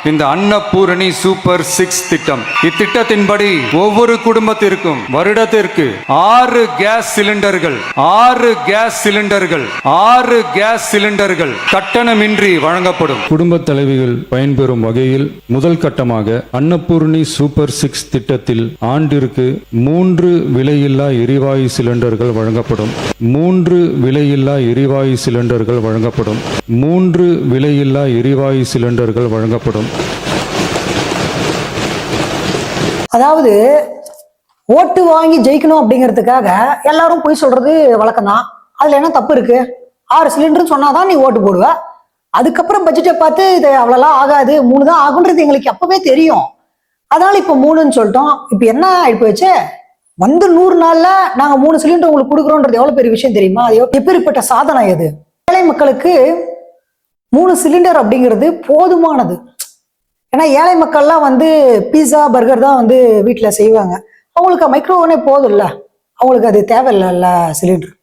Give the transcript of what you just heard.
இந்த அன்னபூரணி சூப்பர் 6 திட்டம். இத்திட்டத்தின்படி ஒவ்வொரு குடும்பத்திற்கும் வருடத்திற்கு 6 கேஸ் சிலிண்டர்கள் 6 கேஸ் சிலிண்டர்கள் கட்டணமின்றி வழங்கப்படும். குடும்ப தலைவிகள் பயன்பெறும் வகையில் முதல் கட்டமாக அன்னபூரணி சூப்பர் 6 திட்டத்தில் ஆண்டிற்கு 3 விலையில்லா எரிவாயு சிலிண்டர்கள் வழங்கப்படும். 3 விலையில்லா எரிவாயு சிலிண்டர்கள் வழங்கப்படும். 3 விலையில்லா எரிவாயு சிலிண்டர்கள் வழங்கப்படும். அதாவது ஓட்டு வாங்கி ஜெயிக்கணும் அப்படிங்கிறதுக்காக எல்லாரும் போய் சொல்றது வழக்கம் தான். அதுல என்ன தப்பு இருக்கு? 6 சிலிண்டர் சொன்னாதான் நீ ஓட்டு போடுவ. அதுக்கப்புறம் பட்ஜெட்டை பார்த்து இது அவ்வளோலாம் ஆகாது, 3 தான் ஆகுன்றது எங்களுக்கு அப்பவே தெரியும். அதனால இப்ப 3ன்னு சொல்லிட்டோம். இப்ப என்ன ஆயிட்டு போச்சு? வந்து 100 நாள்ல நாங்க 3 சிலிண்டர் உங்களுக்கு கொடுக்குறோன்றது எவ்வளவு பெரிய விஷயம் தெரியுமா? அது எப்பேற்பட்ட சாதனை அது. ஏழை மக்களுக்கு 3 சிலிண்டர் அப்படிங்கிறது போதுமானது. ஏன்னா ஏழை மக்கள்லாம் வந்து பீஸா பர்கர் தான் வந்து வீட்டுல செய்வாங்க. அவங்களுக்கு மைக்ரோவனே போதும் இல்ல, அவங்களுக்கு அது தேவையில்லைல்ல சிலிண்டர்.